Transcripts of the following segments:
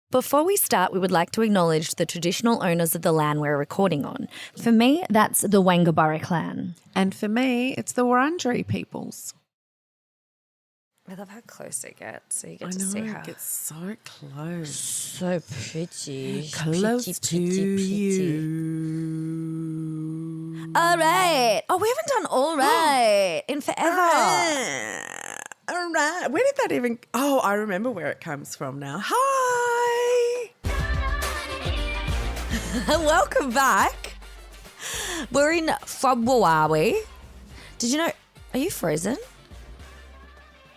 Before we start, we would like to acknowledge the traditional owners of the land we're recording on. For me, that's the Wangaburra clan. And for me, it's the Wurundjeri peoples. I love how close it gets, so you get to see how... it gets so close. So pretty. Close to you. All right. Oh, we haven't done all right in forever. All right. Where did that even... Oh, I remember where it comes from now. Hi. Welcome back. We're in February. Did you know... Are you frozen?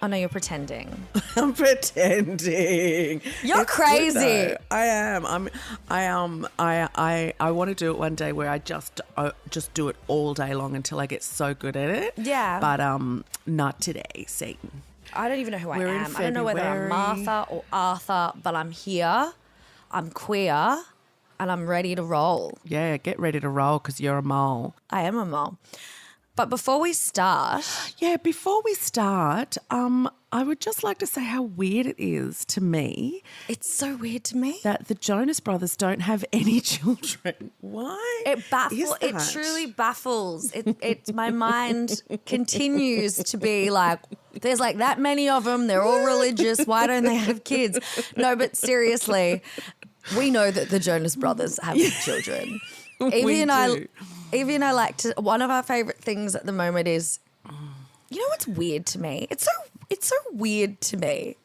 Oh, no, you're pretending. I'm pretending. You're crazy. I am. I want to do it one day where I just do it all day long until I get so good at it. Yeah. But not today, Satan. I don't even know who We're I in am. I don't know whether I'm Martha or Arthur, but I'm here. I'm queer, and I'm ready to roll. Yeah, get ready to roll because you're a mole. I am a mole. But before we start... Yeah, before we start, I would just like to say how weird it is to me. It's so weird to me. That the Jonas Brothers don't have any children. Why? It truly baffles. It my mind continues to be like, there's like that many of them. They're all religious. Why don't they have kids? No, but seriously, we know that the Jonas Brothers have children. Yvie and I like to. One of our favorite things at the moment is, you know what's weird to me? It's so weird to me.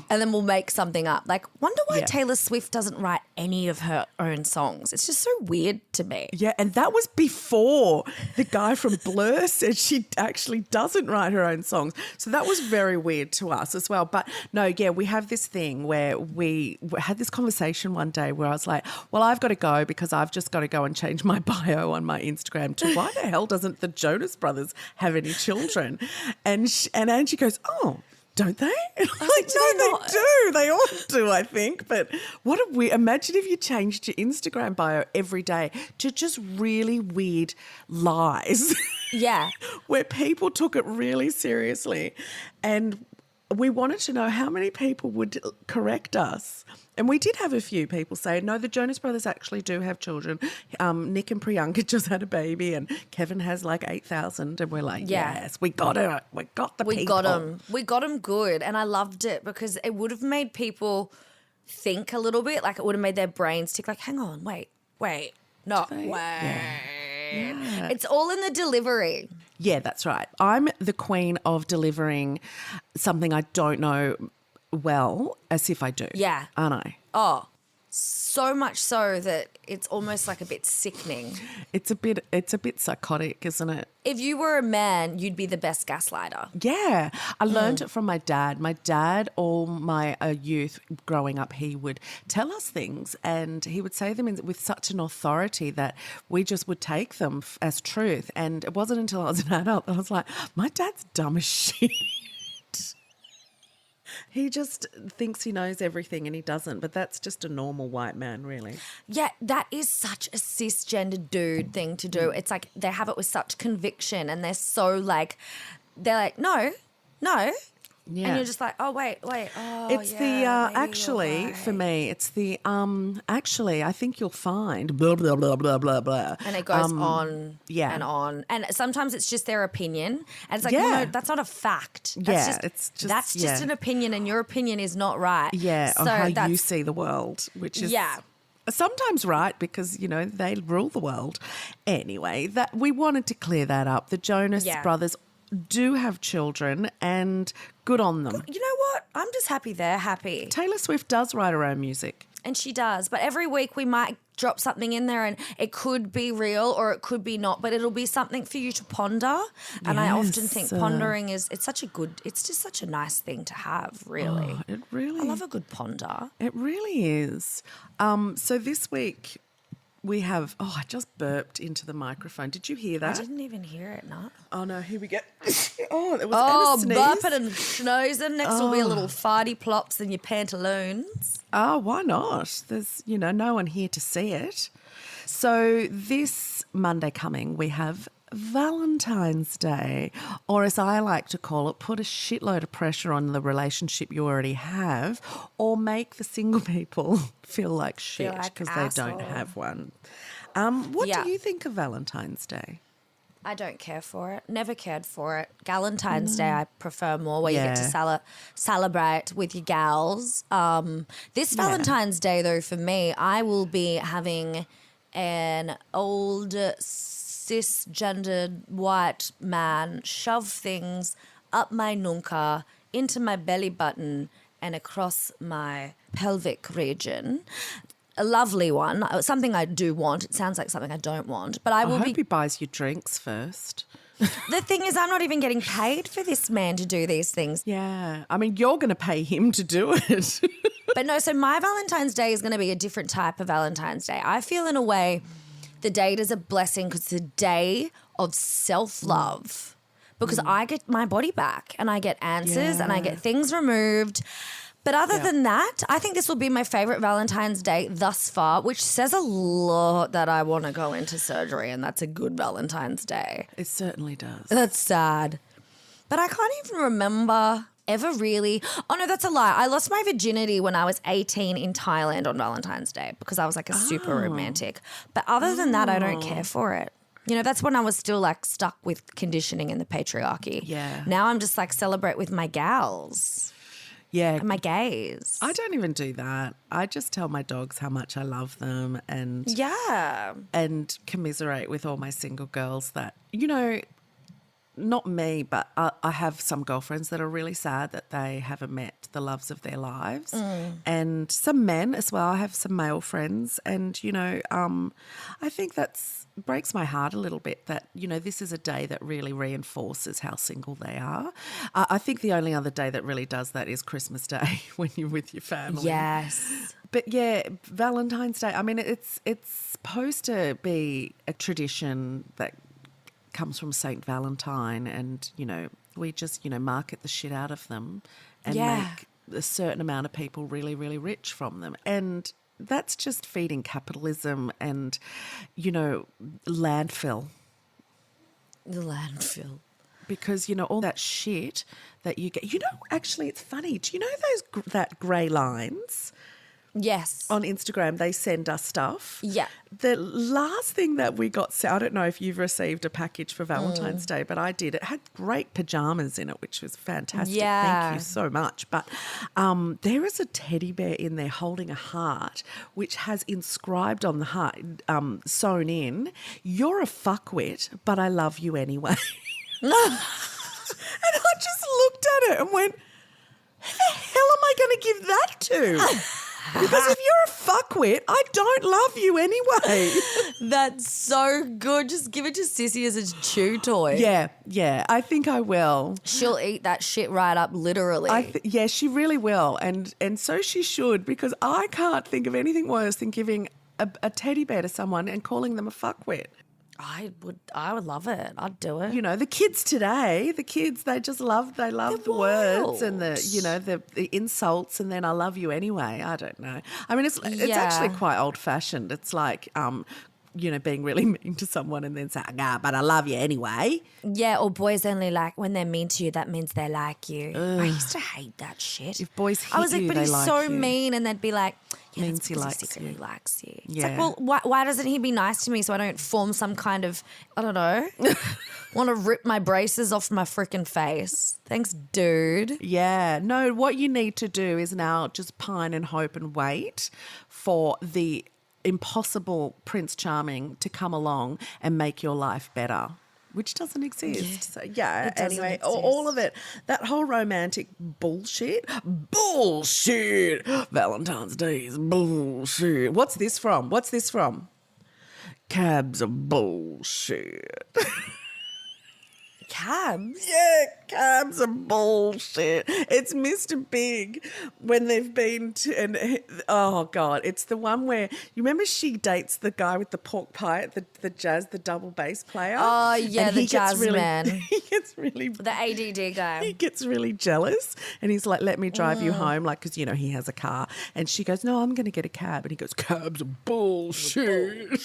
And then we'll make something up. Like, wonder why Taylor Swift doesn't write any of her own songs. It's just so weird to me. Yeah, and that was before the guy from Blur said she actually doesn't write her own songs. So that was very weird to us as well. But no, yeah, we have this thing where we had this conversation one day where I was like, well, I've got to go because I've just got to go and change my bio on my Instagram to why the hell doesn't the Jonas Brothers have any children? And Angie goes, oh, don't they? And I'm like, no, they do. They all do, I think. But what a weird... Imagine if you changed your Instagram bio every day to just really weird lies. Yeah. Where people took it really seriously. And we wanted to know how many people would correct us. And we did have a few people say, no, the Jonas Brothers actually do have children. Nick and Priyanka just had a baby and Kevin has like 8,000. And we're like, yes, we got it. We got the people. We got them good. And I loved it because it would have made people think a little bit. Like it would have made their brains tick like, hang on, wait. Yeah. It's all in the delivery. Yeah, that's right. I'm the queen of delivering something I don't know well as if I do. Yeah. Aren't I? Oh, so much so that it's almost like a bit sickening. It's a bit psychotic, isn't it? If you were a man, you'd be the best gaslighter. Yeah. I learned it from my dad. My dad, all my youth growing up, he would tell us things and he would say them with such an authority that we just would take them as truth. And it wasn't until I was an adult that I was like, my dad's dumb as shit. He just thinks he knows everything and he doesn't, but that's just a normal white man, really. Yeah, that is such a cisgender dude thing to do. It's like they have it with such conviction and they're like, no. Yeah. And you're just like, oh, wait. Oh, it's actually, right. For me, it's the, actually, I think you'll find, blah, blah, blah, blah, blah, blah. And it goes on and on. And sometimes it's just their opinion. And it's like, no, that's not a fact. That's just an opinion and your opinion is not right. Yeah, so on how you see the world, which is sometimes right because, you know, they rule the world. Anyway, that we wanted to clear that up. The Jonas Brothers do have children and good on them. You know what? I'm just happy they're happy. Taylor Swift does write her own music. And she does. But every week we might drop something in there and it could be real or it could be not, but it'll be something for you to ponder. And I often think pondering it's just such a nice thing to have, really. Oh, I love a good ponder. It really is. So this week we have, I just burped into the microphone. Did you hear that? I didn't even hear it, no. Oh, no, here we go. It was a sneeze. Burping and snoozing. Next will be a little farty plops in your pantaloons. Oh, why not? There's, no one here to see it. So this Monday coming, we have Valentine's Day, or as I like to call it, put a shitload of pressure on the relationship you already have, or make the single people feel like shit like because they don't asshole. have one. What Yeah. do you think of Valentine's Day? I don't care for it. Never cared for it. Valentine's Day I prefer more, where you get to celebrate with your gals. This Valentine's Day, though, for me, I will be having an old cisgendered white man shove things up my nunca, into my belly button and across my pelvic region. A lovely one, something I do want. It sounds like something I don't want, but I will I hope be. he buys you drinks first. The thing is, I'm not even getting paid for this man to do these things. Yeah. I mean, you're going to pay him to do it. But no, so my Valentine's Day is going to be a different type of Valentine's Day. I feel in a way the date is a blessing because it's a day of self-love because I get my body back and I get answers and I get things removed. But other than that, I think this will be my favourite Valentine's Day thus far, which says a lot that I want to go into surgery, and that's a good Valentine's Day. It certainly does. That's sad. But I can't even remember ever really. Oh, no, that's a lie. I lost my virginity when I was 18 in Thailand on Valentine's Day because I was like a super romantic. But other than that, I don't care for it. You know, that's when I was still like stuck with conditioning and the patriarchy. Yeah. Now I'm just like celebrate with my gals. Yeah. And my gays. I don't even do that. I just tell my dogs how much I love them and and commiserate with all my single girls that, you know, not me, but I have some girlfriends that are really sad that they haven't met the loves of their lives. And some men as well. I have some male friends and, you know, I think that's breaks my heart a little bit that, you know, this is a day that really reinforces how single they are. I think the only other day that really does that is Christmas Day when you're with your family. Yes. But yeah, Valentine's Day, I mean, it's supposed to be a tradition that comes from Saint Valentine and, you know, we just, you know, market the shit out of them and make a certain amount of people really, really rich from them. And that's just feeding capitalism and, you know, landfill. The landfill. Because, you know, all that shit that you get. You know, actually, it's funny. Do you know that grey lines? Yes. On Instagram, they send us stuff. Yeah. The last thing that we got, I don't know if you've received a package for Valentine's Day, but I did. It had great pajamas in it, which was fantastic. Yeah. Thank you so much. But there is a teddy bear in there holding a heart, which has inscribed on the heart, sewn in, "You're a fuckwit, but I love you anyway." And I just looked at it and went, who the hell am I going to give that to? Because if you're a fuckwit, I don't love you anyway. That's so good. Just give it to Sissy as a chew toy. Yeah, I think I will. She'll eat that shit right up, literally. Yeah, she really will. And so she should, because I can't think of anything worse than giving a teddy bear to someone and calling them a fuckwit. I would love it. I'd do it. You know, the kids today, they just love the words and the insults and then I love you anyway. I don't know. I mean, it's actually quite old fashioned. It's like, you know, being really mean to someone and then saying, but I love you anyway. Yeah, or boys only like, when they're mean to you, that means they like you. I used to hate that shit. If boys hit I was like, you, but they he's like so you. mean, and they'd be like, yeah, Means that's he because likes secretly you. likes you. Yeah. It's like, well, why doesn't he be nice to me so I don't form some kind of, I don't know, want to rip my braces off my freaking face? Thanks, dude. Yeah. No, what you need to do is now just pine and hope and wait for the impossible Prince Charming to come along and make your life better, which doesn't exist. Yeah, So, yeah, it doesn't anyway, exist. all of it, that whole romantic bullshit. Valentine's Day is bullshit. What's this from? Cabs are bullshit. Cabs? Yeah, cabs are bullshit. It's Mr. Big when they've been to, and oh God, it's the one where, you remember she dates the guy with the pork pie at the jazz, the double bass player? Oh, yeah, and the jazz man. He gets really... The ADD guy. He gets really jealous and he's like, let me drive you home, like, because, you know, he has a car. And she goes, no, I'm going to get a cab. And he goes, cabs are bullshit.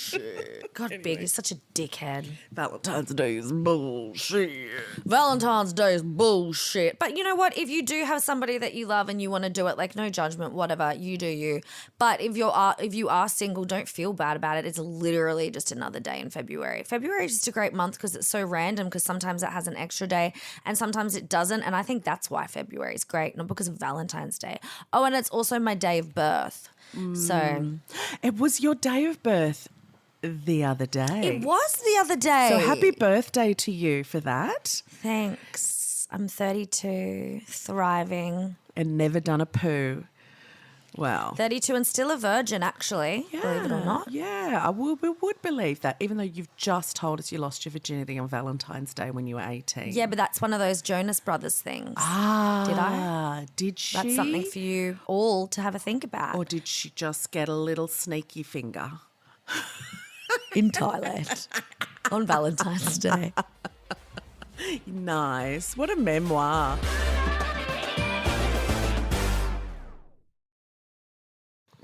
God, Anyway. Big is such a dickhead. Valentine's Day is bullshit. Valentine's Day is bullshit. But you know what? If you do have somebody that you love and you want to do it, like, no judgment, whatever, you do you. But if you are single, don't feel bad about it. It's literally just another day in February. February is just a great month because it's so random, because sometimes it has an extra day and sometimes it doesn't. And I think that's why February is great, not because of Valentine's Day. Oh, and it's also my day of birth. So it was your day of birth the other day. it was the other day. So happy birthday to you for that. Thanks. I'm 32, thriving. And never done a poo. Wow. 32 and still a virgin, actually, believe it or not. Yeah, we would believe that, even though you've just told us you lost your virginity on Valentine's Day when you were 18. Yeah, but that's one of those Jonas Brothers things. Did I? Did she? That's something for you all to have a think about. Or did she just get a little sneaky finger? In Thailand on Valentine's Day. Nice. What a memoir.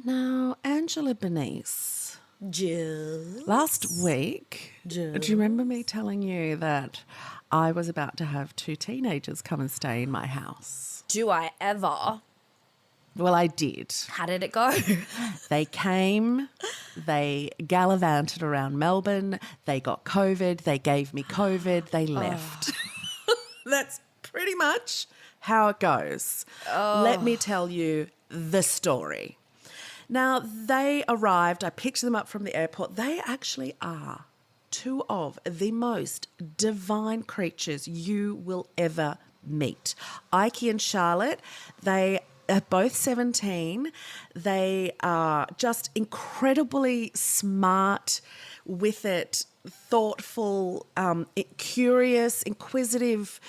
Now, Angela Bernice, Jill. last week, do you remember me telling you that I was about to have 2 teenagers come and stay in my house? Do I ever? Well, I did. How did it go? They came, they gallivanted around Melbourne, they got COVID, they gave me COVID, they left. That's pretty much how it goes. Let me tell you the story. Now, they arrived, I picked them up from the airport. They actually are 2 of the most divine creatures you will ever meet. Ike and Charlotte, they are both 17. They are just incredibly smart with it, thoughtful, curious, inquisitive,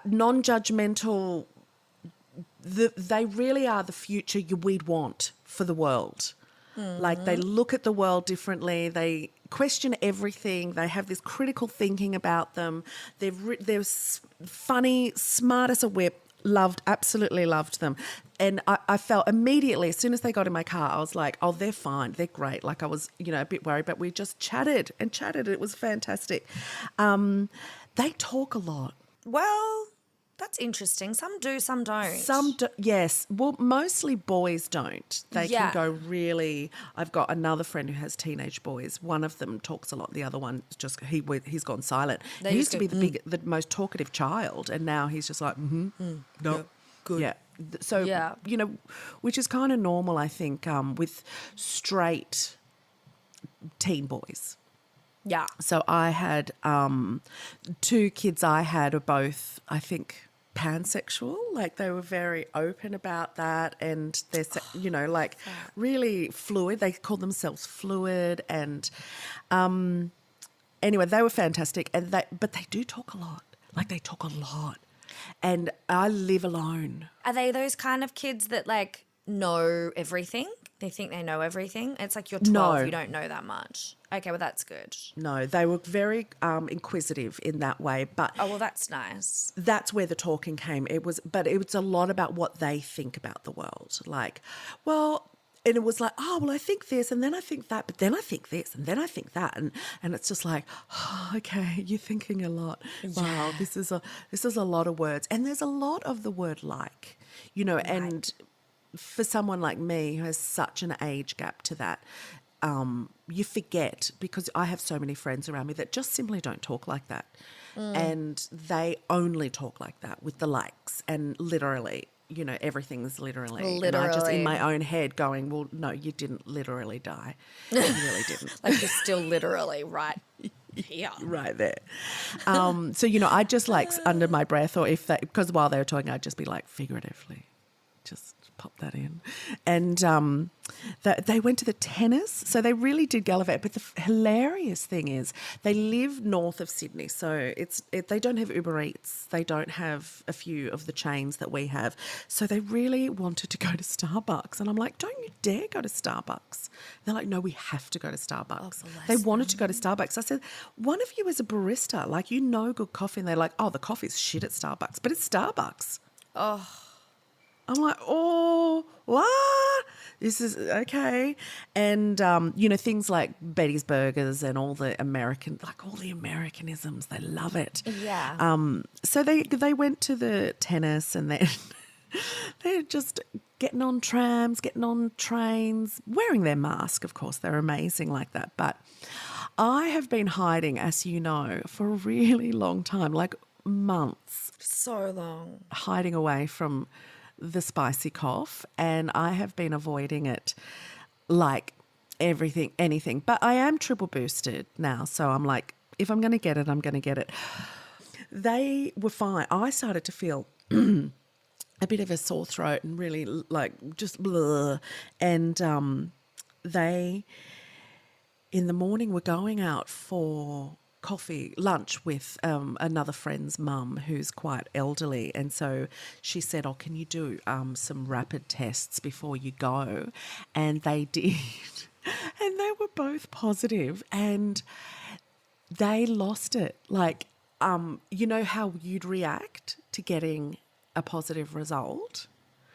non-judgmental. They really are the future we'd want for the world. Like, they look at the world differently. They question everything. They have this critical thinking about them. They're funny, smart as a whip. Absolutely loved them. And I felt immediately, as soon as they got in my car, I was like, oh, they're fine. They're great. Like, I was, a bit worried, but we just chatted and chatted. It was fantastic. They talk a lot. Well, that's interesting. Some do, some don't. Some do, yes. Well, mostly boys don't. They Yeah. can go really... I've got another friend who has teenage boys. One of them talks a lot. The other one, just he's gone silent. They He used used to to- be the most talkative child, and now he's just like, no, good. Yeah. So, Yeah. which is kind of normal, I think, with straight teen boys. Yeah. So I had 2 kids I had are both, I think, pansexual. Like, they were very open about that, and they're, like, really fluid. They call themselves fluid, and anyway, they were fantastic. And but they do talk a lot. Like, they talk a lot. And I live alone. Are they those kind of kids that, like, know everything? They think they know everything? It's like you're 12, No. you don't know that much. Okay, well, that's good. No, they were very inquisitive in that way, but Oh, well, that's nice. that's where the talking came. It was a lot about what they think about the world. Like, well, and it was like, oh, well, I think this, and then I think that, but then I think this, and then I think that, and it's just like, oh, okay, you're thinking a lot. Wow, this is a lot of words, and there's a lot of the word like, and for someone like me who has such an age gap to that, you forget, because I have so many friends around me that just simply don't talk like that. And they only talk like that with the likes, and literally, everything's literally. And I just in my own head going, well, no, you didn't literally die. You really didn't. Like, you're still literally right here. Right there. So, I just like under my breath, or because while they were talking, I'd just be like, figuratively, just pop that in. And They went to the tennis, so they really did gallivant. But the hilarious thing is they live north of Sydney, so they don't have Uber Eats. They don't have a few of the chains that we have. So they really wanted to go to Starbucks. And I'm like, don't you dare go to Starbucks. They're like, no, we have to go to Starbucks. They wanted to go to Starbucks. I said, one of you is a barista. Like, you know good coffee. And they're like, oh, the coffee's shit at Starbucks. But it's Starbucks. Oh. I'm like, oh, what? This is okay. And, things like Betty's Burgers and all the Americanisms, they love it. Yeah. So they went to the tennis and then they're just getting on trams, getting on trains, wearing their mask, of course. They're amazing like that. But I have been hiding, as you know, for a really long time, like months. So long. Hiding away from the spicy cough, and I have been avoiding it like anything. But I am triple boosted now, so I'm like, if I'm going to get it, I'm going to get it. They were fine. I started to feel a bit of a sore throat and really like just blah. And they, in the morning, were going out for lunch with another friend's mum who's quite elderly, and so she said, oh, can you do some rapid tests before you go? And they did, and they were both positive, and they lost it. Like, you know how you'd react to getting a positive result?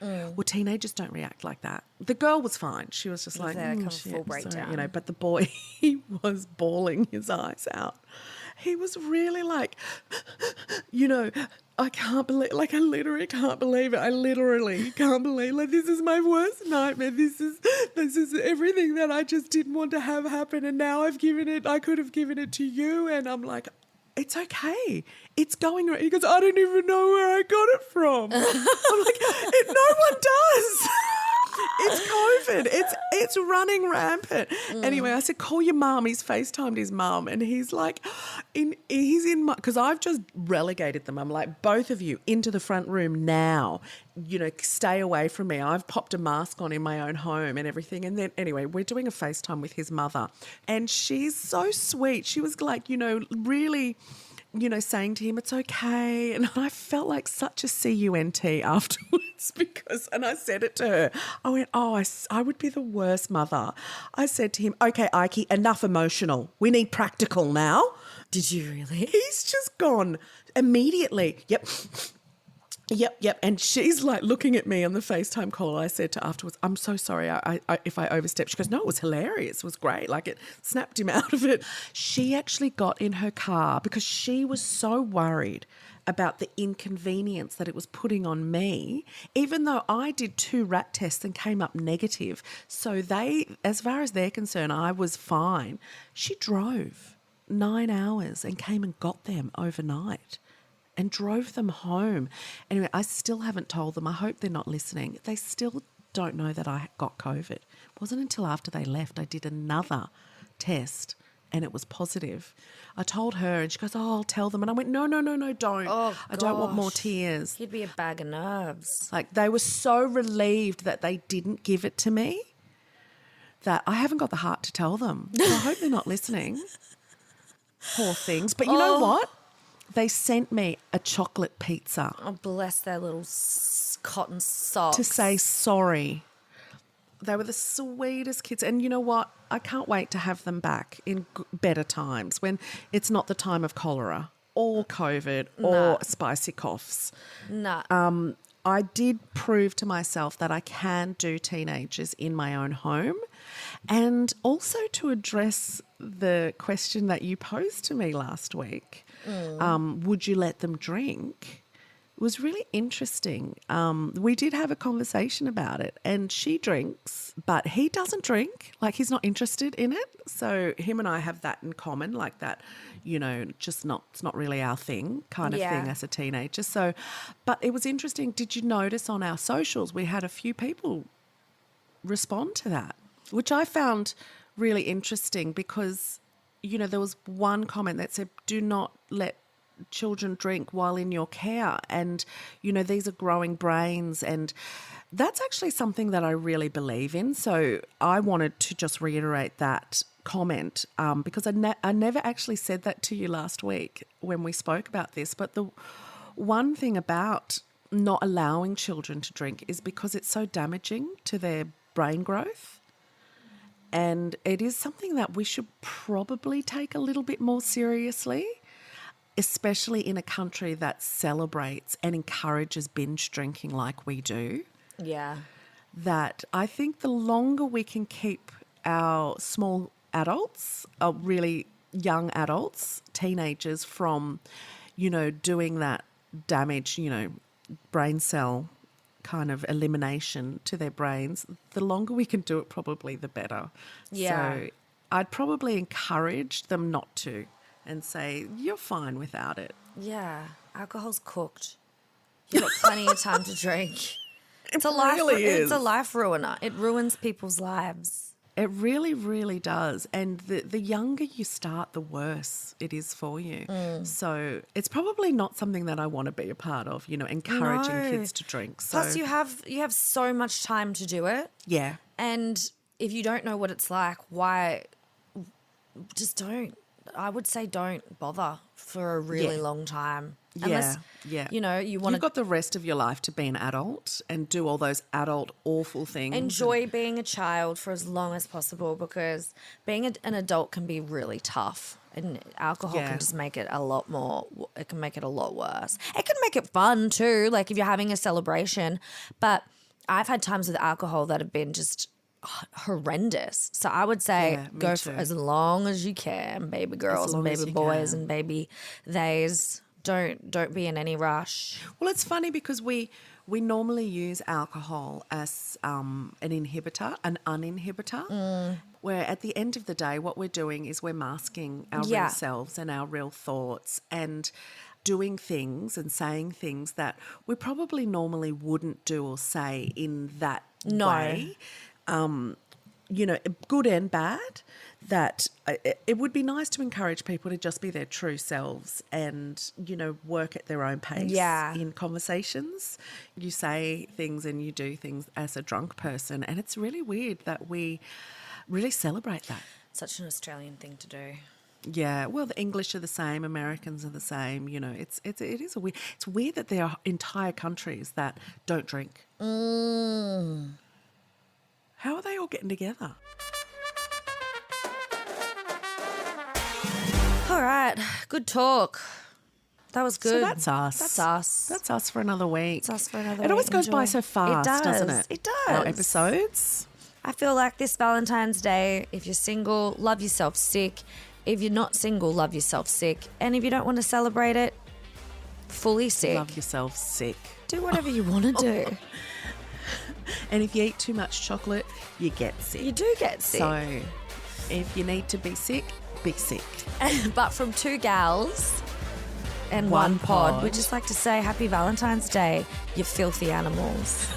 Well, teenagers don't react like that. The girl was fine. She was just like, full breakdown. So, but the boy, he was bawling his eyes out. He was really like, I can't believe, like, I literally can't believe it. I literally can't believe, like, this is my worst nightmare. This is everything that I just didn't want to have happen. And now I could have given it to you. And I'm like, it's okay. It's going right. He goes, I don't even know where I got it from. I'm like, no one does. It's COVID. It's running rampant. Anyway, I said, call your mum. He's FaceTimed his mum, and he's like, because I've just relegated them. I'm like, both of you into the front room now. Stay away from me. I've popped a mask on in my own home and everything. And then anyway, we're doing a FaceTime with his mother, and she's so sweet. She was like, really, saying to him, it's okay. And I felt like such a CUNT afterwards and I said it to her. I went, I would be the worst mother. I said to him, okay, Ike, enough emotional. We need practical now. Did you really? He's just gone immediately. Yep. And she's like looking at me on the FaceTime call. I said to her afterwards, I'm so sorry if I overstepped. She goes, no, it was hilarious. It was great. Like, it snapped him out of it. She actually got in her car because she was so worried about the inconvenience that it was putting on me, even though I did 2 rat tests and came up negative. So as far as they're concerned, I was fine. She drove 9 hours and came and got them overnight and drove them home. Anyway, I still haven't told them. I hope they're not listening. They still don't know that I got COVID. It wasn't until after they left I did another test and it was positive. I told her and she goes, oh, I'll tell them. And I went, no, don't. Oh, I don't want more tears. He'd be a bag of nerves. Like, they were so relieved that they didn't give it to me that I haven't got the heart to tell them. So I hope they're not listening. Poor things. But you know what? They sent me a chocolate pizza. Oh, bless their little cotton socks. To say sorry. They were the sweetest kids. And you know what? I can't wait to have them back in better times when it's not the time of cholera or COVID or spicy coughs. Nah. I did prove to myself that I can do teenagers in my own home. And also to address the question that you posed to me last week, would you let them drink? It was really interesting. We did have a conversation about it, and she drinks, but he doesn't drink. Like, he's not interested in it. So him and I have that in common, like that, it's not really our thing kind of thing as a teenager. So, but it was interesting. Did you notice on our socials, we had a few people respond to that, which I found really interesting because, there was one comment that said, do not let children drink while in your care. And, you know, these are growing brains, and that's actually something that I really believe in. So I wanted to just reiterate that comment because I never actually said that to you last week when we spoke about this. But the one thing about not allowing children to drink is because it's so damaging to their brain growth. And it is something that we should probably take a little bit more seriously, especially in a country that celebrates and encourages binge drinking like we do. Yeah. That I think the longer we can keep our small adults, really young adults, teenagers from, you know, doing that damage, you know, brain cell kind of elimination to their brains, the longer we can do it, probably the better. Yeah. So I'd probably encourage them not to and say, you're fine without it. Yeah. Alcohol's cooked. You've got plenty of time to drink. It's It's a life ruiner. It ruins people's lives. It really, really does. And the younger you start, the worse it is for you. So it's probably not something that I want to be a part of, you know, encouraging kids to drink. So, Plus, you have so much time to do it. yeah. And if you don't know what it's like, why just don't. I would say don't bother for a really long time. Unless, you know, you want You've got the rest of your life to be an adult and do all those adult awful things. enjoy being a child for as long as possible, because being an adult can be really tough. And alcohol can just make it a lot more, it can make it a lot worse. It can make it fun too, like if you're having a celebration. But I've had times with alcohol that have been just horrendous. So I would say go for as long as you can, baby girls and baby boys and baby theys. Don't be in any rush. Well, it's funny because we normally use alcohol as an inhibitor, an uninhibitor, where at the end of the day what we're doing is we're masking our real selves and our real thoughts and doing things and saying things that we probably normally wouldn't do or say in that way. You know, good and bad, that it would be nice to encourage people to just be their true selves and, you know, work at their own pace in conversations. You say things and you do things as a drunk person, and it's really weird that we really celebrate that. Such an Australian thing to do. Yeah, well, the English are the same, Americans are the same. You know, it is a weird. It's weird that there are entire countries that don't drink. How are they all getting together? All right, good talk. That was good. So that's us. That's us. That's us for another week. It's us for another It week. always goes by Enjoy. so fast, It does. doesn't it? It does. Our episodes. I feel like this Valentine's Day, if you're single, love yourself sick. If you're not single, love yourself sick. And if you don't want to celebrate it, fully sick. Love yourself sick. Do whatever you want to do. And if you eat too much chocolate, you get sick. You do get sick. So if you need to be sick, be sick. But from two gals and one pod, we just like to say happy Valentine's Day, you filthy animals.